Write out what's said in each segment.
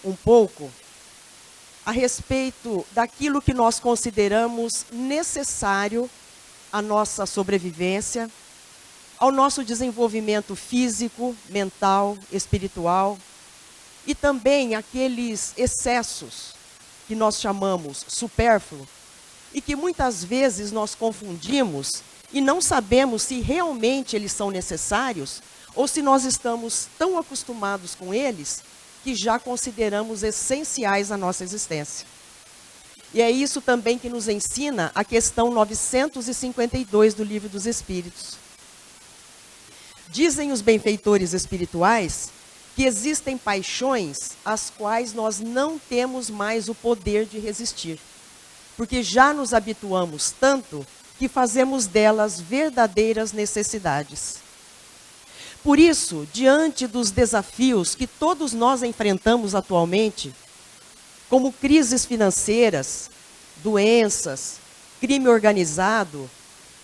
um pouco a respeito daquilo que nós consideramos necessário à nossa sobrevivência, ao nosso desenvolvimento físico, mental, espiritual, e também aqueles excessos que nós chamamos supérfluo, e que muitas vezes nós confundimos e não sabemos se realmente eles são necessários, ou se nós estamos tão acostumados com eles, que já consideramos essenciais à nossa existência. E é isso também que nos ensina a questão 952 do Livro dos Espíritos. Dizem os benfeitores espirituais que existem paixões às quais nós não temos mais o poder de resistir, porque já nos habituamos tanto que fazemos delas verdadeiras necessidades. Por isso, diante dos desafios que todos nós enfrentamos atualmente, como crises financeiras, doenças, crime organizado,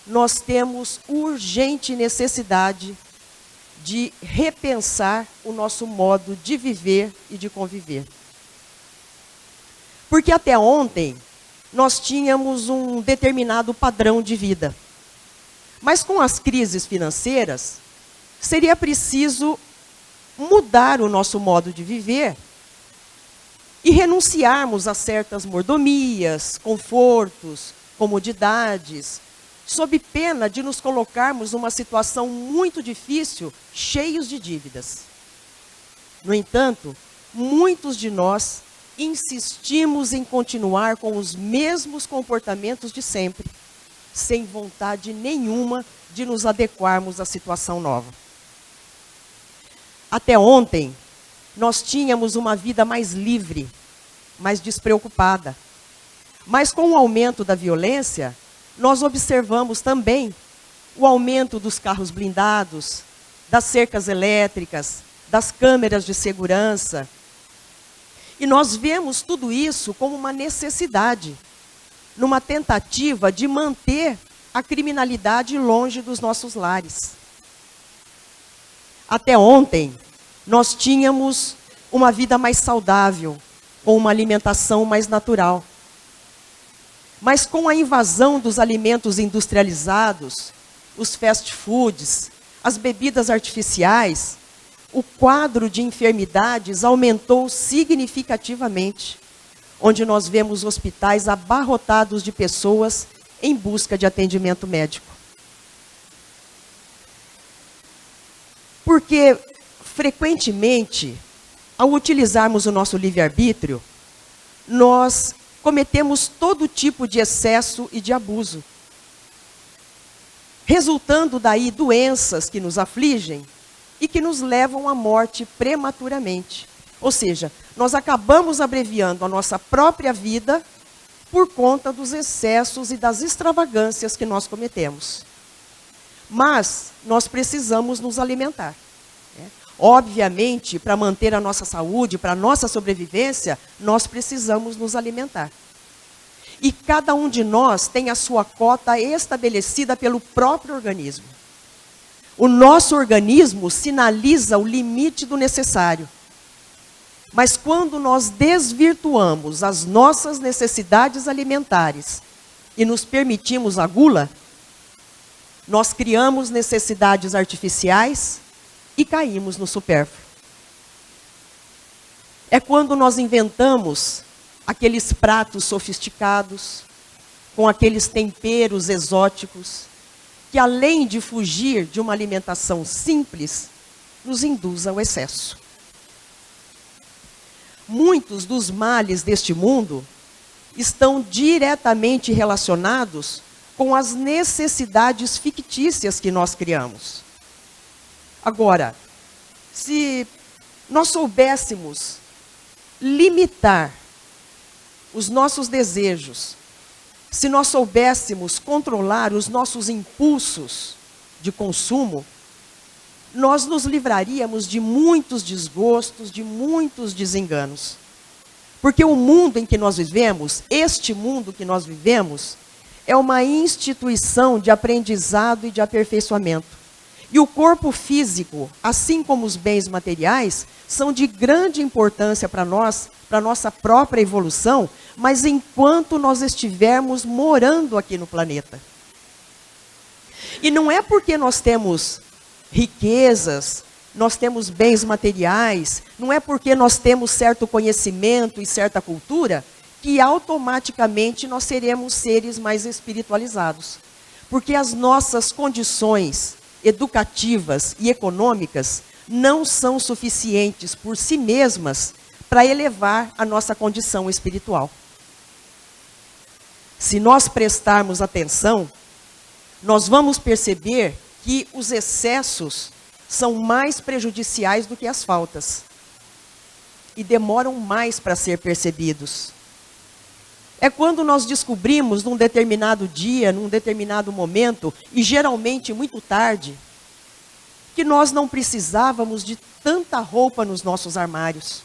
nós temos urgente necessidade de repensar o nosso modo de viver e de conviver. Porque até ontem, nós tínhamos um determinado padrão de vida. Mas com as crises financeiras, seria preciso mudar o nosso modo de viver e renunciarmos a certas mordomias, confortos, comodidades, sob pena de nos colocarmos numa situação muito difícil, cheios de dívidas. No entanto, muitos de nós insistimos em continuar com os mesmos comportamentos de sempre, sem vontade nenhuma de nos adequarmos à situação nova. Até ontem, nós tínhamos uma vida mais livre, mais despreocupada. Mas com o aumento da violência, nós observamos também o aumento dos carros blindados, das cercas elétricas, das câmeras de segurança. E nós vemos tudo isso como uma necessidade, numa tentativa de manter a criminalidade longe dos nossos lares. Até ontem, nós tínhamos uma vida mais saudável, com uma alimentação mais natural. Mas com a invasão dos alimentos industrializados, os fast foods, as bebidas artificiais, o quadro de enfermidades aumentou significativamente, onde nós vemos hospitais abarrotados de pessoas em busca de atendimento médico. Porque, frequentemente, ao utilizarmos o nosso livre-arbítrio, nós cometemos todo tipo de excesso e de abuso, resultando daí doenças que nos afligem e que nos levam à morte prematuramente. Ou seja, nós acabamos abreviando a nossa própria vida por conta dos excessos e das extravagâncias que nós cometemos. Mas nós precisamos nos alimentar. Obviamente, para manter a nossa saúde, para a nossa sobrevivência, nós precisamos nos alimentar. E cada um de nós tem a sua cota estabelecida pelo próprio organismo. O nosso organismo sinaliza o limite do necessário. Mas quando nós desvirtuamos as nossas necessidades alimentares e nos permitimos a gula, nós criamos necessidades artificiais e caímos no supérfluo. É quando nós inventamos aqueles pratos sofisticados, com aqueles temperos exóticos, que além de fugir de uma alimentação simples, nos induz ao excesso. Muitos dos males deste mundo estão diretamente relacionados com as necessidades fictícias que nós criamos. Agora, se nós soubéssemos limitar os nossos desejos, se nós soubéssemos controlar os nossos impulsos de consumo, nós nos livraríamos de muitos desgostos, de muitos desenganos. Porque o mundo em que nós vivemos, este mundo que nós vivemos, é uma instituição de aprendizado e de aperfeiçoamento. E o corpo físico, assim como os bens materiais, são de grande importância para nós, para a nossa própria evolução, mas enquanto nós estivermos morando aqui no planeta. E não é porque nós temos riquezas, nós temos bens materiais, não é porque nós temos certo conhecimento e certa cultura, que automaticamente nós seremos seres mais espiritualizados. Porque as nossas condições educativas e econômicas não são suficientes por si mesmas para elevar a nossa condição espiritual. Se nós prestarmos atenção, nós vamos perceber que os excessos são mais prejudiciais do que as faltas e demoram mais para ser percebidos. É quando nós descobrimos num determinado dia, num determinado momento, e geralmente muito tarde, que nós não precisávamos de tanta roupa nos nossos armários,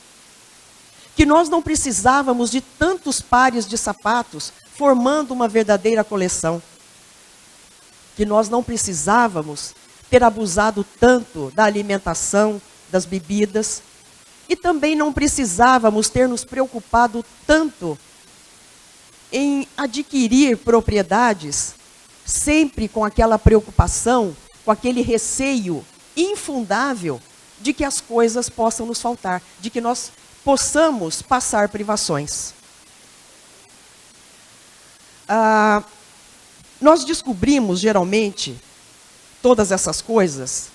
que nós não precisávamos de tantos pares de sapatos formando uma verdadeira coleção, que nós não precisávamos ter abusado tanto da alimentação, das bebidas, e também não precisávamos ter nos preocupado tanto em adquirir propriedades, sempre com aquela preocupação, com aquele receio infundável de que as coisas possam nos faltar, de que nós possamos passar privações. Nós descobrimos, geralmente, todas essas coisas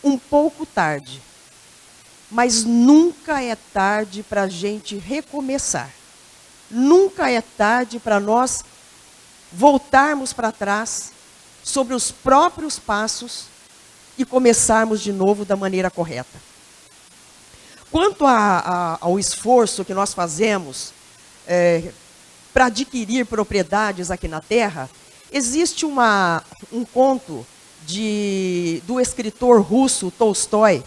um pouco tarde, mas nunca é tarde para a gente recomeçar. Nunca é tarde para nós voltarmos para trás sobre os próprios passos e começarmos de novo da maneira correta. Quanto ao esforço que nós fazemos para adquirir propriedades aqui na Terra, existe um conto do escritor russo Tolstói,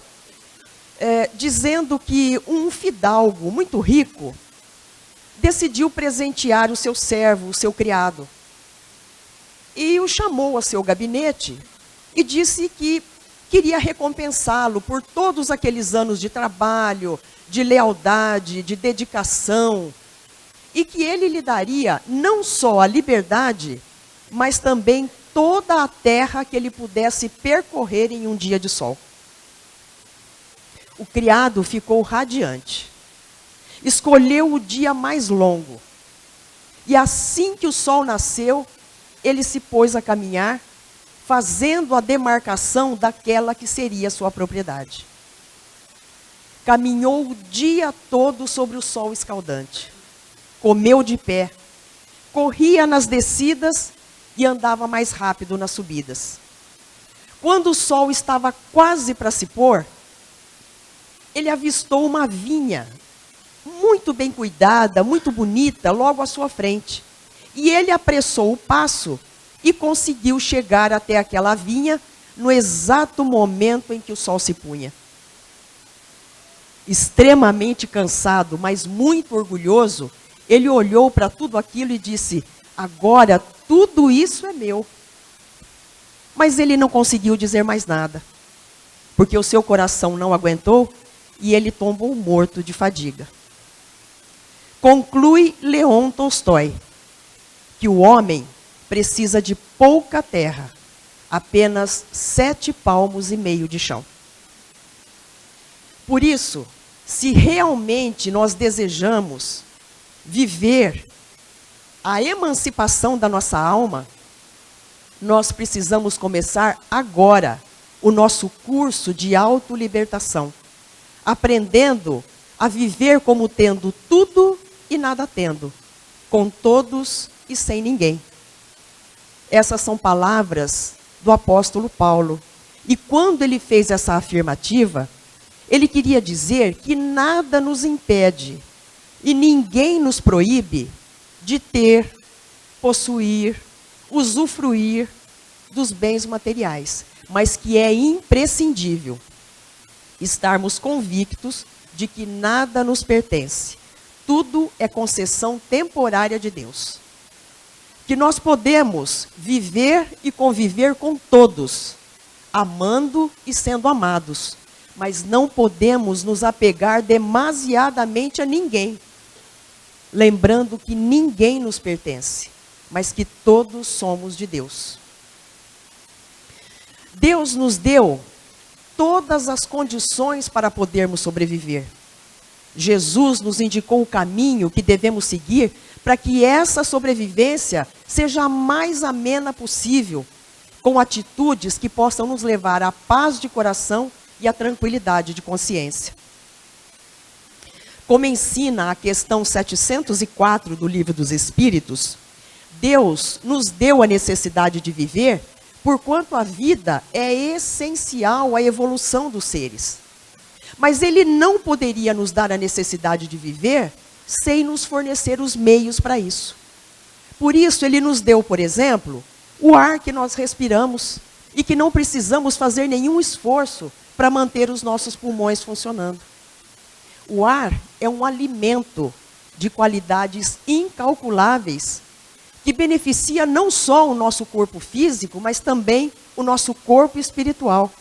dizendo que um fidalgo muito rico decidiu presentear o seu servo, o seu criado. E o chamou a seu gabinete e disse que queria recompensá-lo por todos aqueles anos de trabalho, de lealdade, de dedicação, e que ele lhe daria não só a liberdade, mas também toda a terra que ele pudesse percorrer em um dia de sol. O criado ficou radiante. Escolheu o dia mais longo. E assim que o sol nasceu, ele se pôs a caminhar, fazendo a demarcação daquela que seria sua propriedade. Caminhou o dia todo sobre o sol escaldante. Comeu de pé. Corria nas descidas e andava mais rápido nas subidas. Quando o sol estava quase para se pôr, ele avistou uma vinha muito bem cuidada, muito bonita, logo à sua frente. E ele apressou o passo e conseguiu chegar até aquela vinha no exato momento em que o sol se punha. Extremamente cansado, mas muito orgulhoso, ele olhou para tudo aquilo e disse: agora tudo isso é meu. Mas ele não conseguiu dizer mais nada, porque o seu coração não aguentou e ele tombou morto de fadiga. Conclui Leon Tolstói que o homem precisa de pouca terra, apenas 7,5 palmos de chão. Por isso, se realmente nós desejamos viver a emancipação da nossa alma, nós precisamos começar agora o nosso curso de autolibertação, aprendendo a viver como tendo tudo e nada tendo, com todos e sem ninguém. Essas são palavras do apóstolo Paulo. E quando ele fez essa afirmativa, ele queria dizer que nada nos impede e ninguém nos proíbe de ter, possuir, usufruir dos bens materiais, mas que é imprescindível estarmos convictos de que nada nos pertence. Tudo é concessão temporária de Deus. Que nós podemos viver e conviver com todos, amando e sendo amados. Mas não podemos nos apegar demasiadamente a ninguém, lembrando que ninguém nos pertence, mas que todos somos de Deus. Deus nos deu todas as condições para podermos sobreviver. Jesus nos indicou o caminho que devemos seguir para que essa sobrevivência seja a mais amena possível, com atitudes que possam nos levar à paz de coração e à tranquilidade de consciência. Como ensina a questão 704 do Livro dos Espíritos, Deus nos deu a necessidade de viver, porquanto a vida é essencial à evolução dos seres. Mas Ele não poderia nos dar a necessidade de viver sem nos fornecer os meios para isso. Por isso, Ele nos deu, por exemplo, o ar que nós respiramos e que não precisamos fazer nenhum esforço para manter os nossos pulmões funcionando. O ar é um alimento de qualidades incalculáveis que beneficia não só o nosso corpo físico, mas também o nosso corpo espiritual.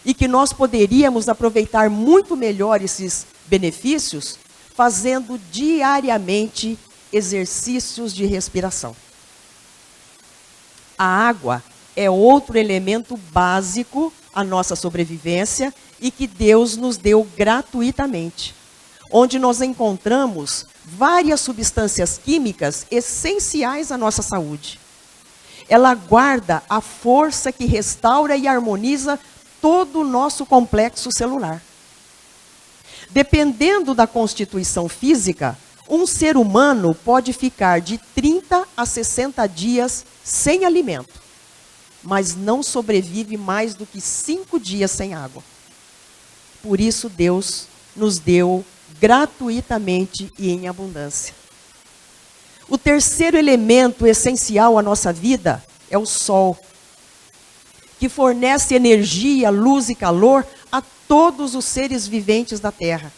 E que nós poderíamos aproveitar muito melhor esses benefícios fazendo diariamente exercícios de respiração. A água é outro elemento básico à nossa sobrevivência e que Deus nos deu gratuitamente, onde nós encontramos várias substâncias químicas essenciais à nossa saúde. Ela guarda a força que restaura e harmoniza todo o nosso complexo celular. Dependendo da constituição física, um ser humano pode ficar de 30 a 60 dias sem alimento, mas não sobrevive mais do que 5 dias sem água. Por isso Deus nos deu gratuitamente e em abundância. O terceiro elemento essencial à nossa vida é o sol, que fornece energia, luz e calor a todos os seres viventes da Terra.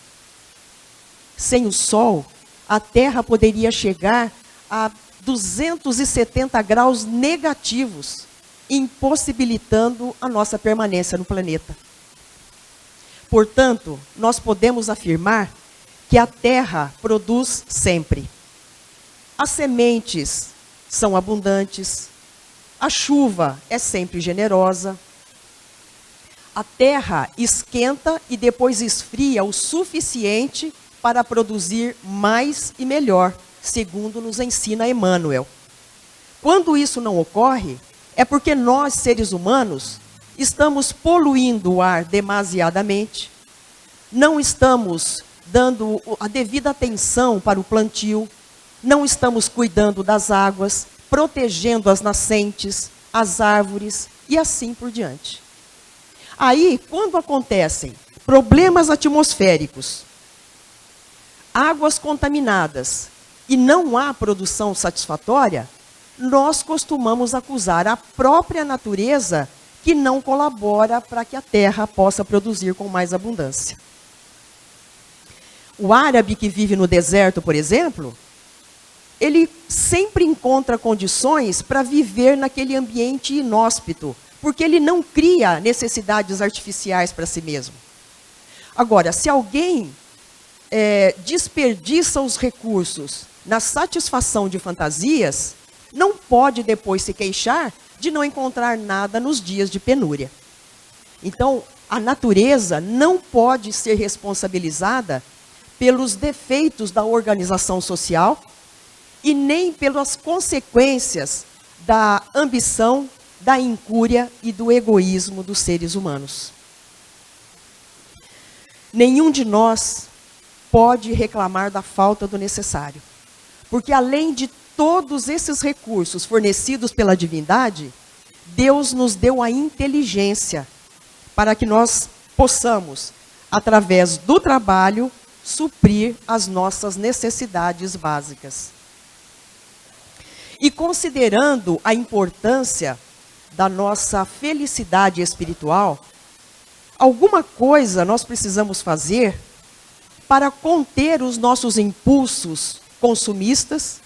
Sem o sol, a Terra poderia chegar a 270 graus negativos, impossibilitando a nossa permanência no planeta. Portanto, nós podemos afirmar que a terra produz sempre. As sementes são abundantes, a chuva é sempre generosa, a terra esquenta e depois esfria o suficiente para produzir mais e melhor, segundo nos ensina Emmanuel. Quando isso não ocorre, é porque nós, seres humanos, estamos poluindo o ar demasiadamente, não estamos dando a devida atenção para o plantio, não estamos cuidando das águas, protegendo as nascentes, as árvores e assim por diante. Aí, quando acontecem problemas atmosféricos, águas contaminadas e não há produção satisfatória, nós costumamos acusar a própria natureza que não colabora para que a terra possa produzir com mais abundância. O árabe que vive no deserto, por exemplo, ele sempre encontra condições para viver naquele ambiente inóspito, porque ele não cria necessidades artificiais para si mesmo. Agora, se alguém desperdiça os recursos na satisfação de fantasias, não pode depois se queixar de não encontrar nada nos dias de penúria. Então, a natureza não pode ser responsabilizada pelos defeitos da organização social e nem pelas consequências da ambição, da incúria e do egoísmo dos seres humanos. Nenhum de nós pode reclamar da falta do necessário, porque além de todos esses recursos fornecidos pela divindade, Deus nos deu a inteligência para que nós possamos, através do trabalho, suprir as nossas necessidades básicas. E considerando a importância da nossa felicidade espiritual, alguma coisa nós precisamos fazer para conter os nossos impulsos consumistas,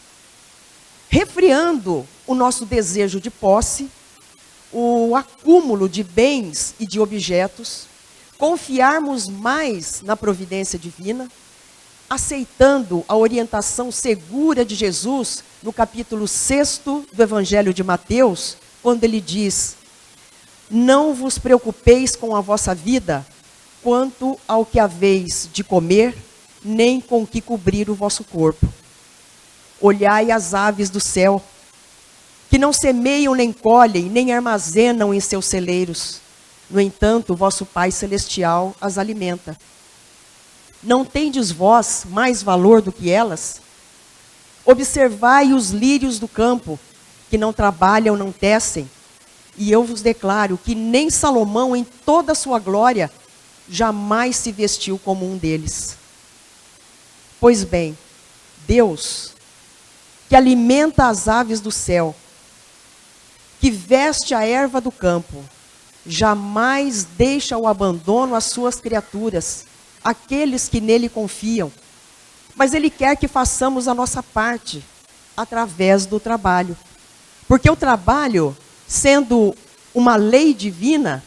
refreando o nosso desejo de posse, o acúmulo de bens e de objetos, confiarmos mais na providência divina, aceitando a orientação segura de Jesus no capítulo 6 do Evangelho de Mateus, quando ele diz: não vos preocupeis com a vossa vida, quanto ao que haveis de comer, nem com o que cobrir o vosso corpo. Olhai as aves do céu, que não semeiam, nem colhem, nem armazenam em seus celeiros. No entanto, vosso Pai Celestial as alimenta. Não tendes vós mais valor do que elas? Observai os lírios do campo, que não trabalham, não tecem. E eu vos declaro que nem Salomão, em toda a sua glória, jamais se vestiu como um deles. Pois bem, Deus, que alimenta as aves do céu, que veste a erva do campo, jamais deixa o abandono às suas criaturas, aqueles que nele confiam. Mas Ele quer que façamos a nossa parte, através do trabalho. Porque o trabalho, sendo uma lei divina,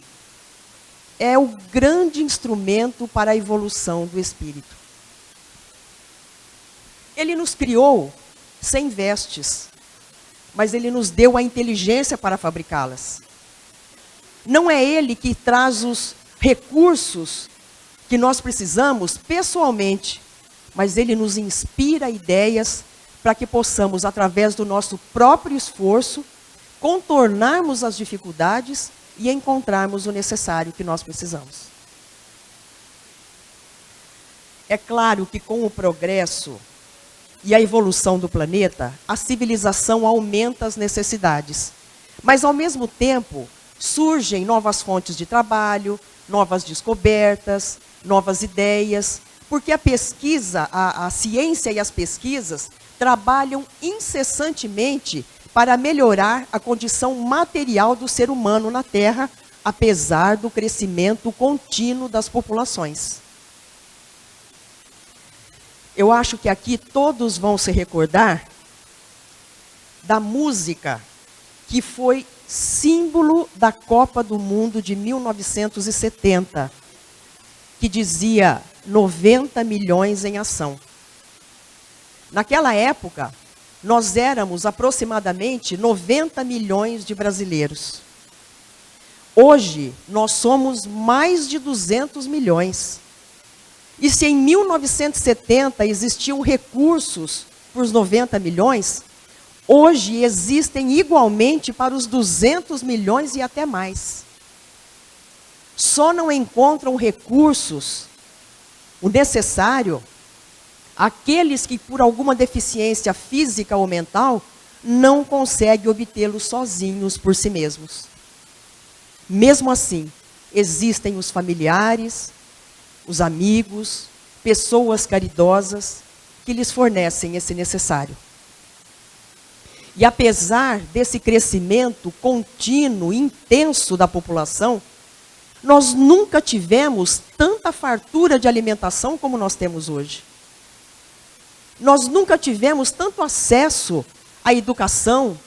é o grande instrumento para a evolução do espírito. Ele nos criou sem vestes, mas Ele nos deu a inteligência para fabricá-las. Não é Ele que traz os recursos que nós precisamos pessoalmente, mas Ele nos inspira ideias para que possamos, através do nosso próprio esforço, contornarmos as dificuldades e encontrarmos o necessário que nós precisamos. É claro que com o progresso e a evolução do planeta, a civilização aumenta as necessidades. Mas, ao mesmo tempo, surgem novas fontes de trabalho, novas descobertas, novas ideias, porque a pesquisa, a ciência e as pesquisas trabalham incessantemente para melhorar a condição material do ser humano na Terra, apesar do crescimento contínuo das populações. Eu acho que aqui todos vão se recordar da música que foi símbolo da Copa do Mundo de 1970, que dizia 90 milhões em ação. Naquela época, nós éramos aproximadamente 90 milhões de brasileiros. Hoje, nós somos mais de 200 milhões. E se em 1970 existiam recursos para os 90 milhões, hoje existem igualmente para os 200 milhões e até mais. Só não encontram recursos, o necessário, aqueles que por alguma deficiência física ou mental não conseguem obtê-los sozinhos por si mesmos. Mesmo assim, existem os familiares, os amigos, pessoas caridosas que lhes fornecem esse necessário. E apesar desse crescimento contínuo, intenso da população, nós nunca tivemos tanta fartura de alimentação como nós temos hoje. Nós nunca tivemos tanto acesso à educação,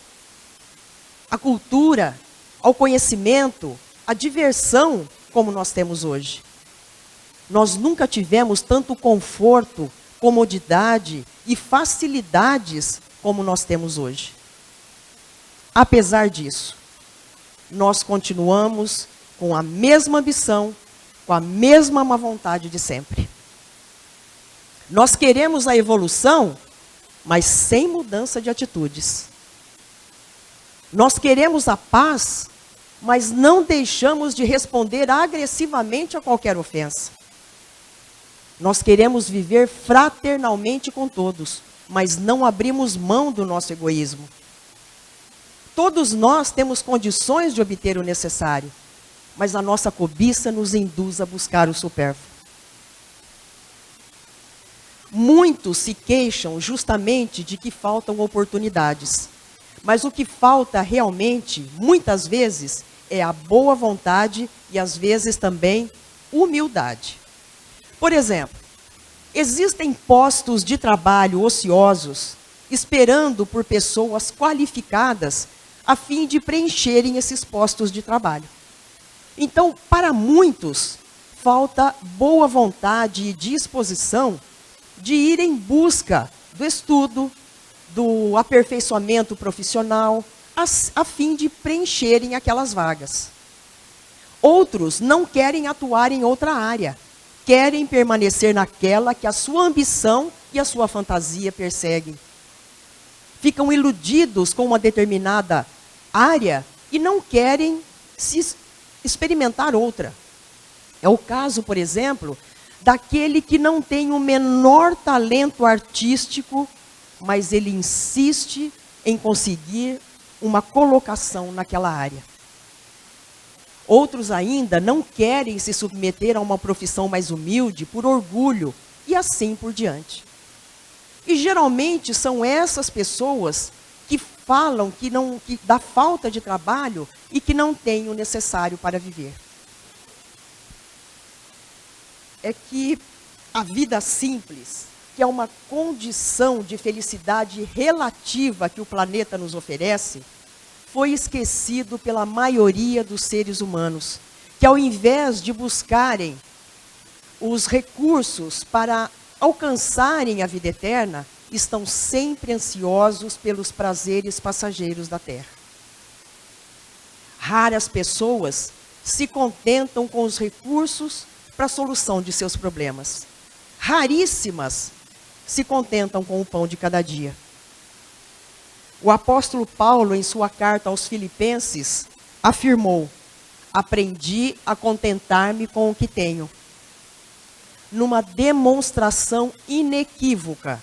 à cultura, ao conhecimento, à diversão como nós temos hoje. Nós nunca tivemos tanto conforto, comodidade e facilidades como nós temos hoje. Apesar disso, nós continuamos com a mesma ambição, com a mesma má vontade de sempre. Nós queremos a evolução, mas sem mudança de atitudes. Nós queremos a paz, mas não deixamos de responder agressivamente a qualquer ofensa. Nós queremos viver fraternalmente com todos, mas não abrimos mão do nosso egoísmo. Todos nós temos condições de obter o necessário, mas a nossa cobiça nos induz a buscar o supérfluo. Muitos se queixam justamente de que faltam oportunidades, mas o que falta realmente, muitas vezes, é a boa vontade e às vezes também humildade. Por exemplo, existem postos de trabalho ociosos esperando por pessoas qualificadas a fim de preencherem esses postos de trabalho. Então, para muitos, falta boa vontade e disposição de ir em busca do estudo, do aperfeiçoamento profissional, a fim de preencherem aquelas vagas. Outros não querem atuar em outra área, querem permanecer naquela que a sua ambição e a sua fantasia perseguem. Ficam iludidos com uma determinada área e não querem se experimentar outra. É o caso, por exemplo, daquele que não tem o menor talento artístico, mas ele insiste em conseguir uma colocação naquela área. Outros ainda não querem se submeter a uma profissão mais humilde por orgulho e assim por diante. E geralmente são essas pessoas que falam que da falta de trabalho e que não têm o necessário para viver. É que a vida simples, que é uma condição de felicidade relativa que o planeta nos oferece, foi esquecido pela maioria dos seres humanos, que ao invés de buscarem os recursos para alcançarem a vida eterna, estão sempre ansiosos pelos prazeres passageiros da terra. Raras pessoas se contentam com os recursos para a solução de seus problemas. Raríssimas se contentam com o pão de cada dia. O apóstolo Paulo, em sua carta aos Filipenses, afirmou: aprendi a contentar-me com o que tenho. Numa demonstração inequívoca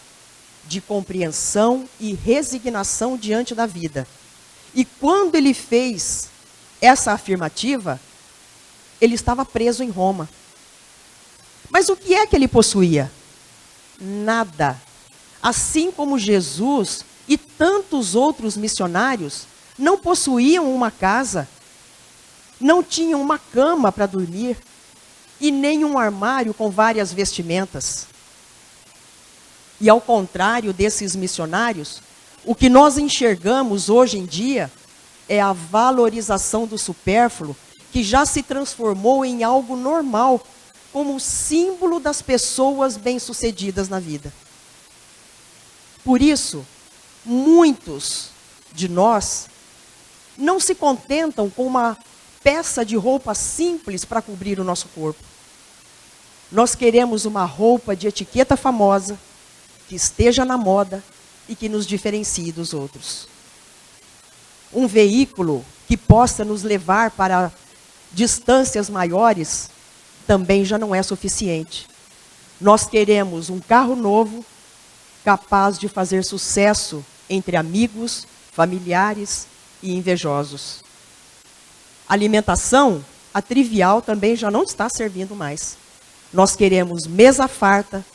de compreensão e resignação diante da vida. E quando ele fez essa afirmativa, ele estava preso em Roma. Mas o que é que ele possuía? Nada. Assim como Jesus e tantos outros missionários não possuíam uma casa, não tinham uma cama para dormir e nem um armário com várias vestimentas. E ao contrário desses missionários, o que nós enxergamos hoje em dia é a valorização do supérfluo, que já se transformou em algo normal, como símbolo das pessoas bem-sucedidas na vida. Por isso, muitos de nós não se contentam com uma peça de roupa simples para cobrir o nosso corpo. Nós queremos uma roupa de etiqueta famosa, que esteja na moda e que nos diferencie dos outros. Um veículo que possa nos levar para distâncias maiores também já não é suficiente. Nós queremos um carro novo, capaz de fazer sucesso entre amigos, familiares e invejosos. Alimentação, a trivial, também já não está servindo mais. Nós queremos mesa farta,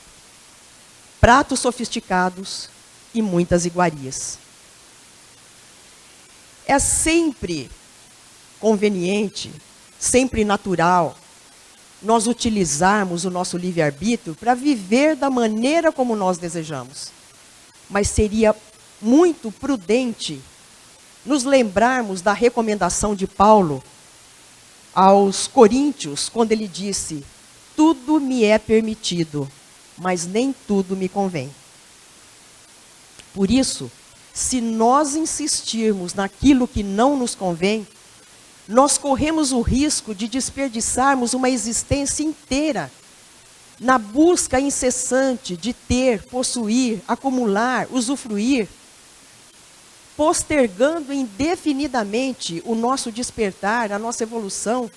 pratos sofisticados e muitas iguarias. É sempre conveniente, sempre natural, nós utilizarmos o nosso livre-arbítrio para viver da maneira como nós desejamos. Mas seria muito prudente nos lembrarmos da recomendação de Paulo aos Coríntios, quando ele disse: tudo me é permitido, mas nem tudo me convém. Por isso, se nós insistirmos naquilo que não nos convém, nós corremos o risco de desperdiçarmos uma existência inteira na busca incessante de ter, possuir, acumular, usufruir, postergando indefinidamente o nosso despertar, a nossa evolução,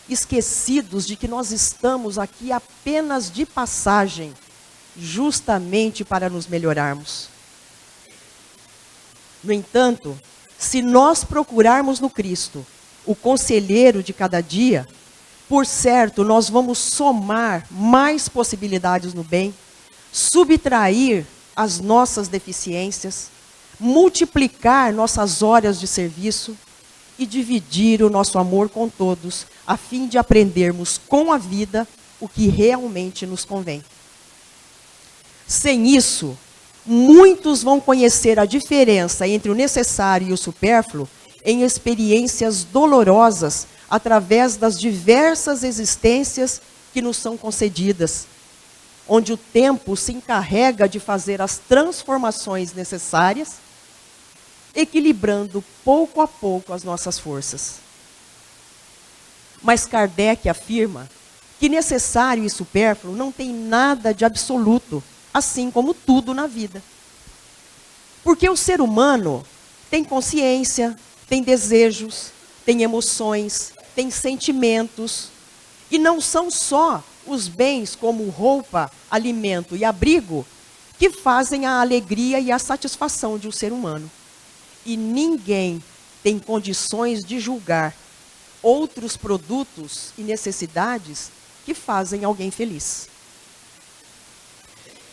esquecidos de que nós estamos aqui apenas de passagem, justamente para nos melhorarmos. No entanto, se nós procurarmos no Cristo o conselheiro de cada dia, por certo, nós vamos somar mais possibilidades no bem, subtrair as nossas deficiências, multiplicar nossas horas de serviço e dividir o nosso amor com todos, a fim de aprendermos com a vida o que realmente nos convém. Sem isso, muitos vão conhecer a diferença entre o necessário e o supérfluo em experiências dolorosas através das diversas existências que nos são concedidas, onde o tempo se encarrega de fazer as transformações necessárias, equilibrando pouco a pouco as nossas forças. Mas Kardec afirma que necessário e supérfluo não tem nada de absoluto, assim como tudo na vida. Porque o ser humano tem consciência, tem desejos, tem emoções, tem sentimentos, e não são só os bens como roupa, alimento e abrigo que fazem a alegria e a satisfação de um ser humano. E ninguém tem condições de julgar outros produtos e necessidades que fazem alguém feliz.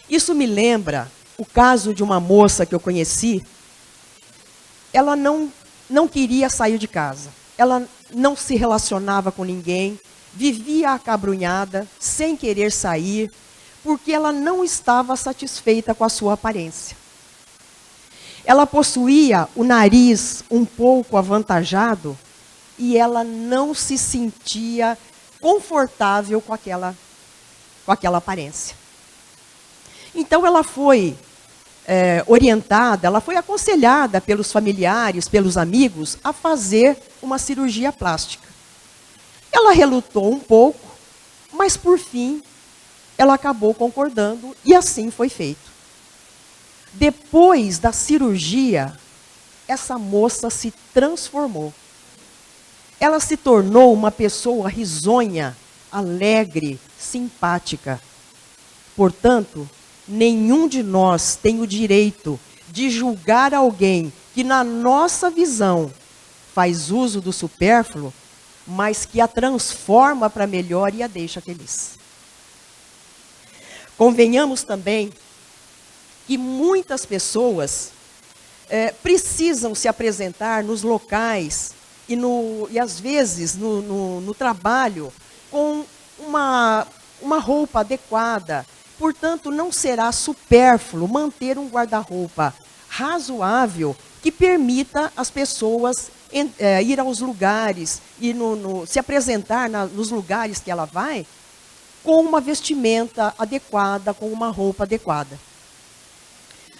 Isso me lembra o caso de uma moça que eu conheci. Ela não queria sair de casa. Ela não se relacionava com ninguém, vivia acabrunhada, sem querer sair, porque ela não estava satisfeita com a sua aparência. Ela possuía o nariz um pouco avantajado e ela não se sentia confortável com aquela aparência. Então ela foi orientada, ela foi aconselhada pelos familiares, pelos amigos, a fazer uma cirurgia plástica. Ela relutou um pouco, mas por fim ela acabou concordando e assim foi feito. Depois da cirurgia, essa moça se transformou. Ela se tornou uma pessoa risonha, alegre, simpática. Portanto, nenhum de nós tem o direito de julgar alguém que, na nossa visão, faz uso do supérfluo, mas que a transforma para melhor e a deixa feliz. Convenhamos também que muitas pessoas precisam se apresentar nos locais e às vezes no trabalho com uma roupa adequada. Portanto, não será supérfluo manter um guarda-roupa razoável que permita às pessoas ir aos lugares e se apresentar nos lugares que ela vai com uma vestimenta adequada, com uma roupa adequada.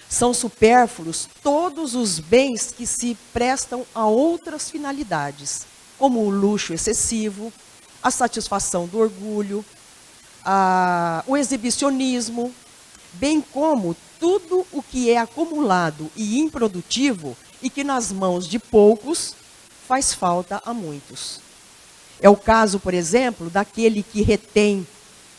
São supérfluos todos os bens que se prestam a outras finalidades, como o luxo excessivo, a satisfação do orgulho, o exibicionismo, bem como tudo o que é acumulado e improdutivo e que nas mãos de poucos faz falta a muitos. É o caso, por exemplo, daquele que retém,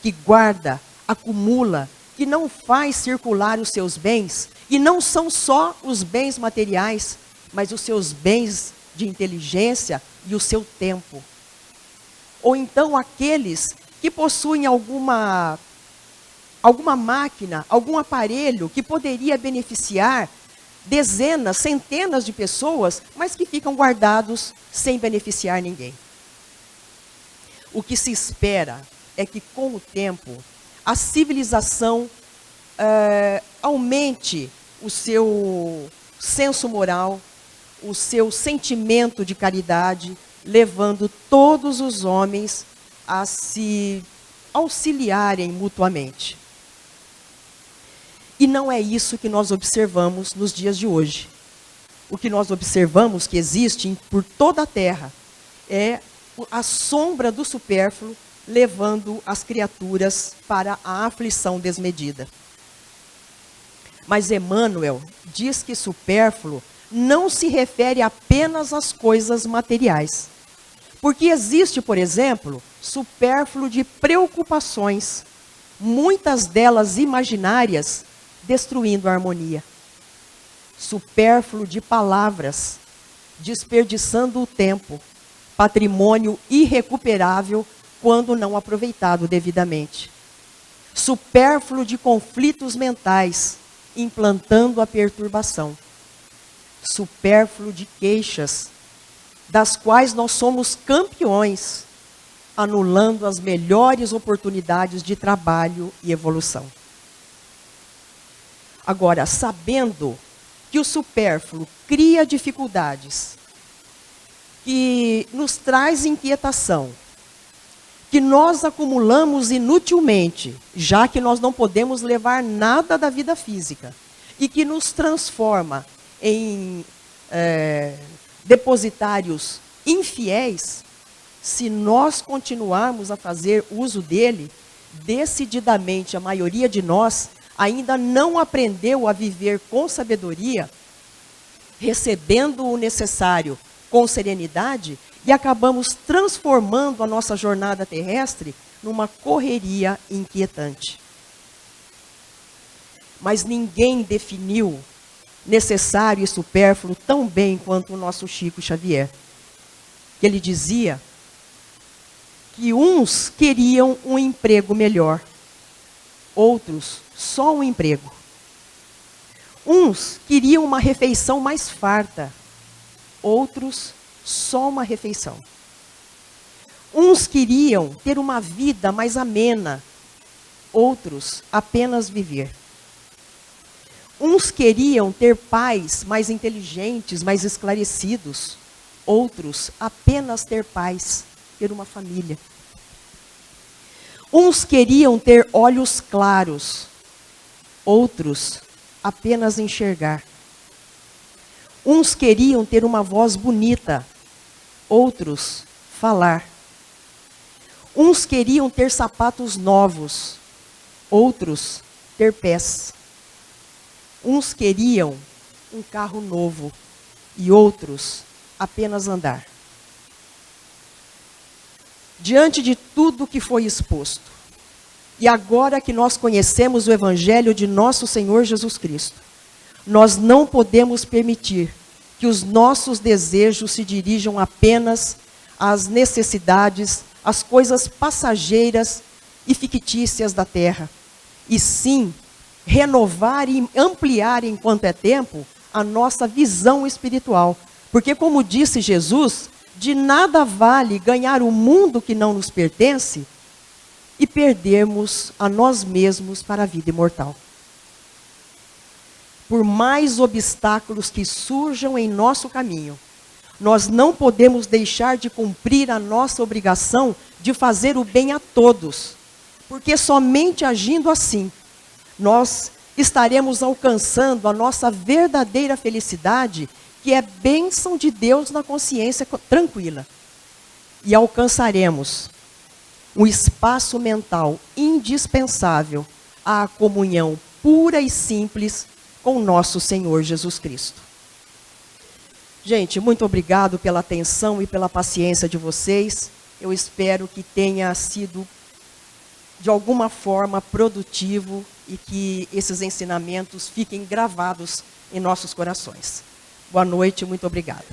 que guarda, acumula, que não faz circular os seus bens, e não são só os bens materiais, mas os seus bens de inteligência e o seu tempo. Ou então aqueles que possuem alguma máquina, algum aparelho que poderia beneficiar dezenas, centenas de pessoas, mas que ficam guardados sem beneficiar ninguém. O que se espera é que, com o tempo, a civilização aumente o seu senso moral, o seu sentimento de caridade, levando todos os homens a se auxiliarem mutuamente. E não é isso que nós observamos nos dias de hoje. O que nós observamos que existe por toda a terra é a sombra do supérfluo, levando as criaturas para a aflição desmedida. Mas Emmanuel diz que supérfluo não se refere apenas às coisas materiais. Porque existe, por exemplo, supérfluo de preocupações, muitas delas imaginárias, destruindo a harmonia. Supérfluo de palavras, desperdiçando o tempo, patrimônio irrecuperável quando não aproveitado devidamente. Supérfluo de conflitos mentais, implantando a perturbação. Supérfluo de queixas, das quais nós somos campeões, anulando as melhores oportunidades de trabalho e evolução. Agora, sabendo que o supérfluo cria dificuldades, que nos traz inquietação, que nós acumulamos inutilmente, já que nós não podemos levar nada da vida física, e que nos transforma em depositários infiéis, se nós continuarmos a fazer uso dele, decididamente a maioria de nós ainda não aprendeu a viver com sabedoria, recebendo o necessário com serenidade, e acabamos transformando a nossa jornada terrestre numa correria inquietante. Mas ninguém definiu necessário e supérfluo tão bem quanto o nosso Chico Xavier. Ele dizia que uns queriam um emprego melhor, outros só um emprego. Uns queriam uma refeição mais farta, outros só uma refeição. Uns queriam ter uma vida mais amena, outros apenas viver. Uns queriam ter pais mais inteligentes, mais esclarecidos, outros apenas ter paz, ter uma família. Uns queriam ter olhos claros, outros apenas enxergar. Uns queriam ter uma voz bonita, outros falar. Uns queriam ter sapatos novos, outros ter pés. Uns queriam um carro novo e outros apenas andar. Diante de tudo que foi exposto, e agora que nós conhecemos o Evangelho de nosso Senhor Jesus Cristo, nós não podemos permitir que os nossos desejos se dirijam apenas às necessidades, às coisas passageiras e fictícias da terra, e sim renovar e ampliar, enquanto é tempo, a nossa visão espiritual. Porque, como disse Jesus, de nada vale ganhar o mundo que não nos pertence e perdermos a nós mesmos para a vida imortal. Por mais obstáculos que surjam em nosso caminho, nós não podemos deixar de cumprir a nossa obrigação de fazer o bem a todos, porque somente agindo assim, nós estaremos alcançando a nossa verdadeira felicidade, que é bênção de Deus na consciência tranquila. E alcançaremos um espaço mental indispensável à comunhão pura e simples com nosso Senhor Jesus Cristo. Gente, muito obrigado pela atenção e pela paciência de vocês. Eu espero que tenha sido, de alguma forma, produtivo e que esses ensinamentos fiquem gravados em nossos corações. Boa noite, muito obrigada.